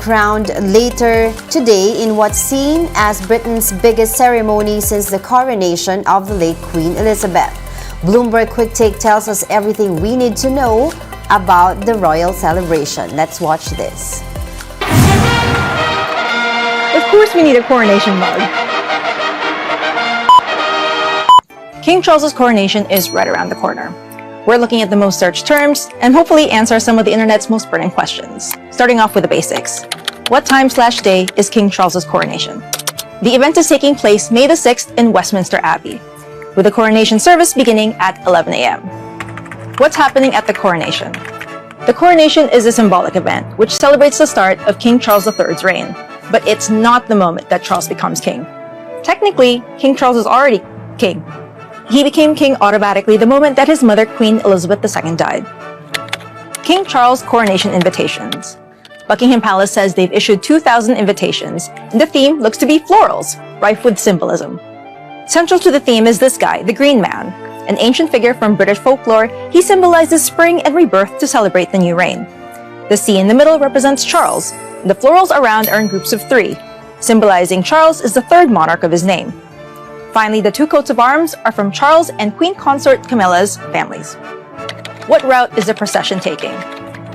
crowned later today in what's seen as Britain's biggest ceremony since the coronation of the late Queen Elizabeth. Bloomberg Quick Take tells us everything we need to know about the royal celebration. Let's watch this. Of course we need a coronation mug. King Charles's coronation is right around the corner. We're looking at the most searched terms and hopefully answer some of the internet's most burning questions. Starting off with the basics. What time/day is King Charles's coronation? The event is taking place May the 6th in Westminster Abbey, with the coronation service beginning at 11 a.m. What's happening at the coronation? The coronation is a symbolic event which celebrates the start of King Charles III's reign, but it's not the moment that Charles becomes king. Technically, King Charles is already king. He became king automatically the moment that his mother, Queen Elizabeth II, died. King Charles coronation invitations. Buckingham Palace says they've issued 2,000 invitations, and the theme looks to be florals, rife with symbolism. Central to the theme is this guy, the Green Man, an ancient figure from British folklore. He symbolizes spring and rebirth to celebrate the new reign. The C in the middle represents Charles, and the florals around are in groups of 3, symbolizing Charles is the 3rd monarch of his name. Finally, the 2 coats of arms are from Charles and Queen Consort Camilla's families. What route is the procession taking?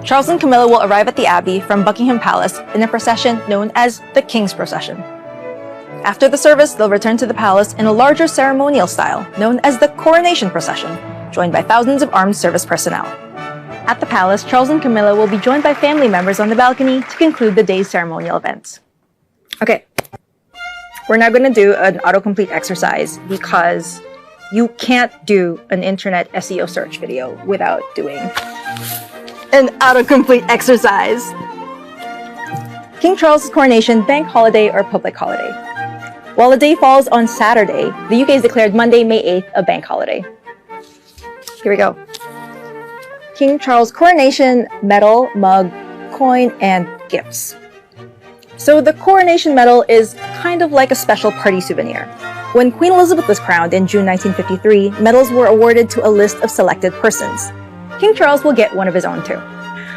Charles and Camilla will arrive at the Abbey from Buckingham Palace in a procession known as the King's Procession. After the service, they'll return to the palace in a larger ceremonial style known as the Coronation Procession, joined by thousands of armed service personnel. At the palace, Charles and Camilla will be joined by family members on the balcony to conclude the day's ceremonial events. Okay. We're now going to do an autocomplete exercise because you can't do an internet SEO search video without doing an autocomplete exercise. King Charles' coronation, bank holiday or public holiday? While the day falls on Saturday, the UK has declared Monday, May 8th a bank holiday. Here we go. King Charles coronation, medal, mug, coin, and gifts. So the coronation medal is kind of like a special party souvenir. When Queen Elizabeth was crowned in June 1953, medals were awarded to a list of selected persons. King Charles will get one of his own too.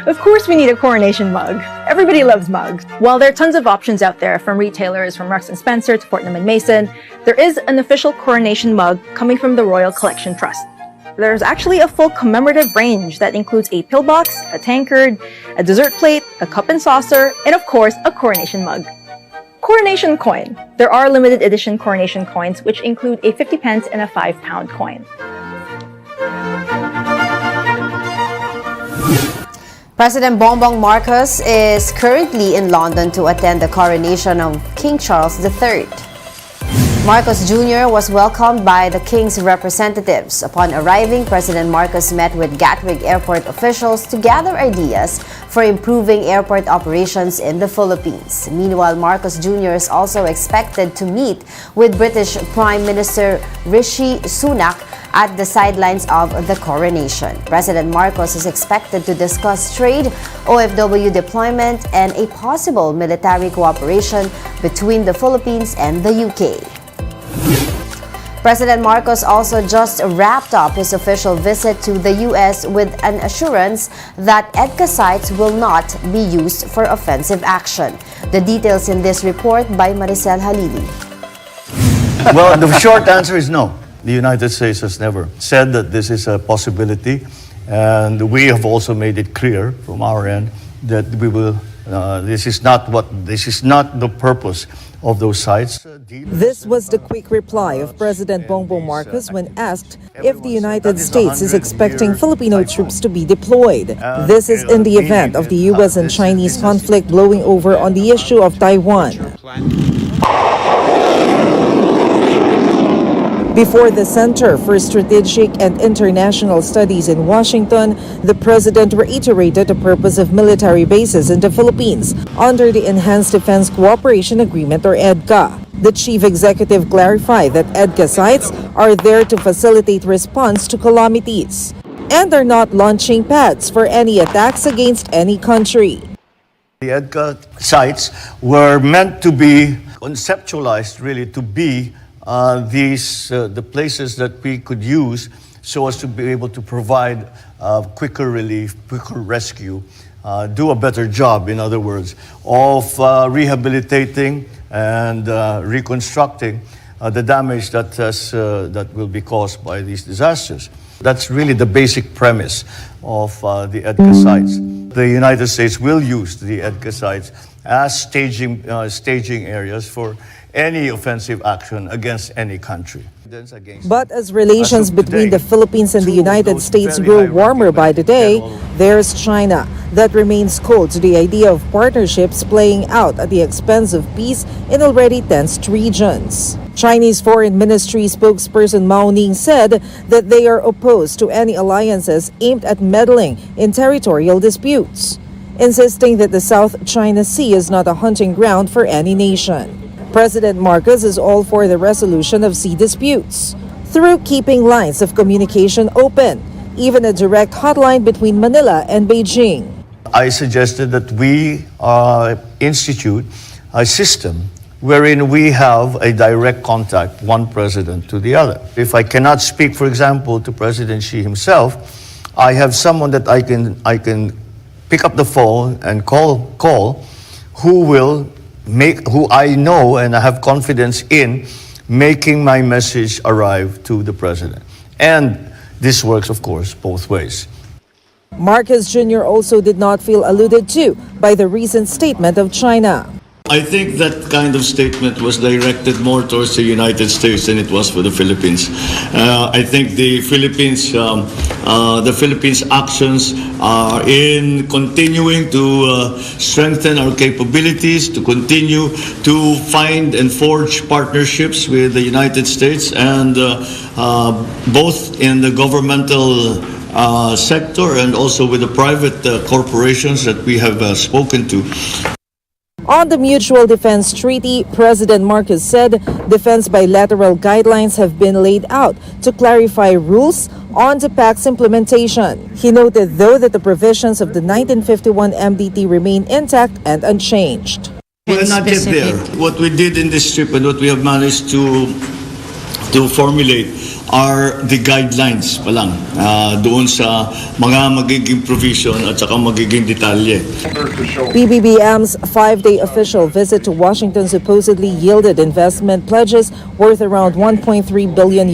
Of course we need a coronation mug. Everybody loves mugs. While there are tons of options out there from retailers from Marks & Spencer to Fortnum & Mason, there is an official coronation mug coming from the Royal Collection Trust. There's actually a full commemorative range that includes a pillbox, a tankard, a dessert plate, a cup and saucer, and of course, a coronation mug. Coronation coin. There are limited edition coronation coins which include a 50 pence and a £5 coin. President Bongbong Marcos is currently in London to attend the coronation of King Charles III. Marcos Jr. was welcomed by the King's representatives. Upon arriving, President Marcos met with Gatwick Airport officials to gather ideas for improving airport operations in the Philippines. Meanwhile, Marcos Jr. is also expected to meet with British Prime Minister Rishi Sunak at the sidelines of the coronation. President Marcos is expected to discuss trade, OFW deployment, and a possible military cooperation between the Philippines and the UK. President Marcos also just wrapped up his official visit to the U.S. with an assurance that EDCA sites will not be used for offensive action. The details in this report by Maricel Halili. Well, the short answer is no. The United States has never said that this is a possibility, and we have also made it clear from our end that we will. This is not the purpose of those sites. This was the quick reply of President Bongbong Marcos when asked if the United States is expecting Filipino troops to be deployed. This is in the event of the U.S. and Chinese conflict blowing over on the issue of Taiwan. Before the Center for Strategic and International Studies in Washington, the president reiterated the purpose of military bases in the Philippines under the Enhanced Defense Cooperation Agreement or EDCA. The chief executive clarified that EDCA sites are there to facilitate response to calamities and are not launching pads for any attacks against any country. The EDCA sites were meant to be conceptualized really to be the places that we could use so as to be able to provide quicker relief, quicker rescue do a better job, in other words, of rehabilitating and reconstructing the damage that will be caused by these disasters. That's really the basic premise of the EDCA sites. The United States will use the EDCA sites as staging areas for any offensive action against any country. But as relations As of between the today, Philippines and the two of United those States very grow high-ranking warmer by the day, generals- there's China that remains cold to the idea of partnerships playing out at the expense of peace in already tensed regions. Chinese Foreign Ministry spokesperson Mao Ning said that they are opposed to any alliances aimed at meddling in territorial disputes, insisting that the South China Sea is not a hunting ground for any nation. President Marcos is all for the resolution of sea disputes through keeping lines of communication open, even a direct hotline between Manila and Beijing. I suggested that we institute a system wherein we have a direct contact, one president to the other. If I cannot speak, for example, to President Xi himself, I have someone that I can pick up the phone and call who I know and I have confidence in making my message arrive to the president. And this works, of course, both ways. Marcos Jr. also did not feel alluded to by the recent statement of China. I think that kind of statement was directed more towards the United States than it was for the Philippines. I think the Philippines' actions are in continuing to strengthen our capabilities, to continue to find and forge partnerships with the United States, and both in the governmental sector and also with the private corporations that we have spoken to. On the Mutual Defense Treaty, President Marcos said defense bilateral guidelines have been laid out to clarify rules on the pact's implementation. He noted, though, that the provisions of the 1951 MDT remain intact and unchanged. We're not yet there. What we did in this trip and what we have managed to formulate are the guidelines pa lang doon sa mga magiging provision at saka magiging detalye. PBBM's 5-day official visit to Washington supposedly yielded investment pledges worth around $1.3 billion.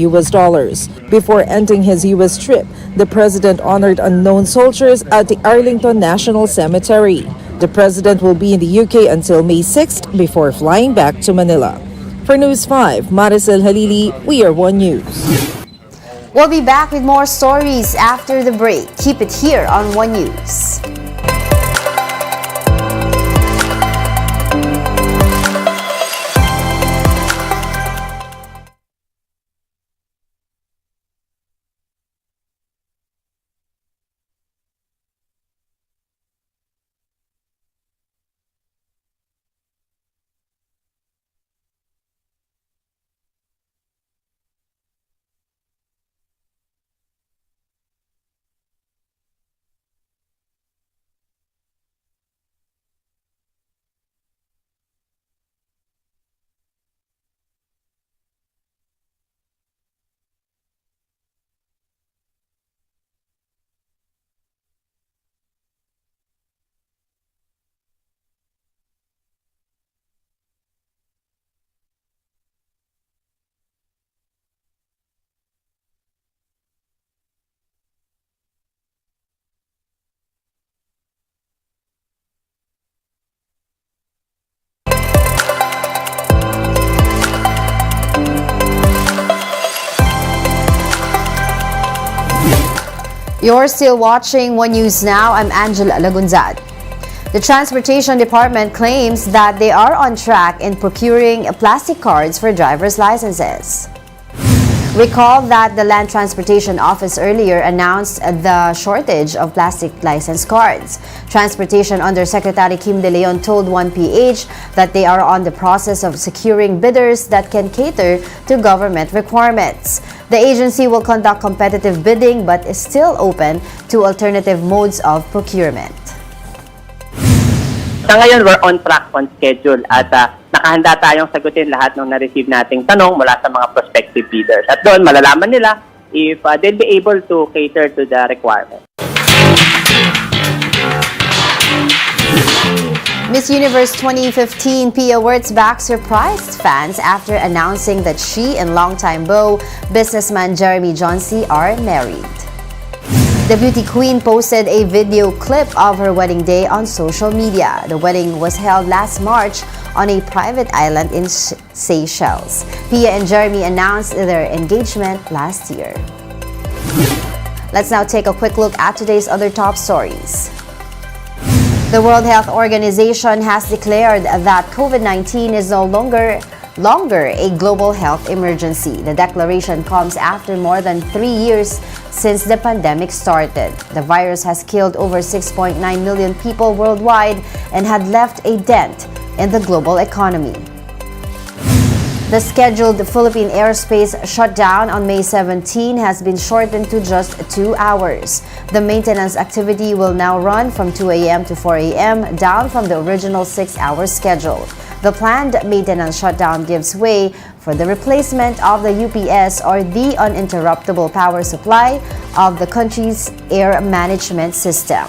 Before ending his U.S. trip, the president honored unknown soldiers at the Arlington National Cemetery. The president will be in the UK until May 6th before flying back to Manila. For News 5, Maricel Halili, We Are One News. We'll be back with more stories after the break. Keep it here on One News. You're still watching One News Now. I'm Angela Lagunzad. The Transportation Department claims that they are on track in procuring plastic cards for driver's licenses. Recall that the Land Transportation Office earlier announced the shortage of plastic license cards. Transportation Undersecretary Kim De Leon told 1PH that they are on the process of securing bidders that can cater to government requirements. The agency will conduct competitive bidding but is still open to alternative modes of procurement. Sa ngayon, we're on track, on schedule, at nakahanda tayong sagutin lahat ng na-receive nating tanong mula sa mga prospective bidders. At doon, malalaman nila if they'll be able to cater to the requirement. Miss Universe 2015 Pia Wurtzbach surprised fans after announcing that she and longtime beau, businessman Jeremy Johnsey, are married. The beauty queen posted a video clip of her wedding day on social media. The wedding was held last March on a private island in Seychelles. Pia and Jeremy announced their engagement last year. Let's now take a quick look at today's other top stories. The World Health Organization has declared that COVID-19 is no longer a global health emergency. The declaration comes after more than 3 years since the pandemic started. The virus has killed over 6.9 million people worldwide and had left a dent in the global economy. The scheduled Philippine airspace shutdown on May 17 has been shortened to just 2 hours. The maintenance activity will now run from 2 a.m. to 4 a.m., down from the original 6-hour schedule. The planned maintenance shutdown gives way for the replacement of the UPS, or the uninterruptible power supply of the country's air management system.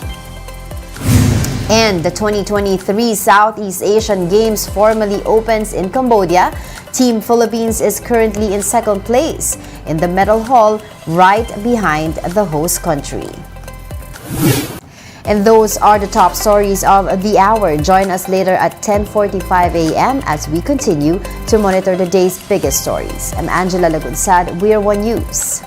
And the 2023 Southeast Asian Games formally opens in Cambodia. Team Philippines is currently in second place in the medal haul, right behind the host country. And those are the top stories of the hour. Join us later at 10:45 a.m. as we continue to monitor the day's biggest stories. I'm Angela Lagunsad. We are One News.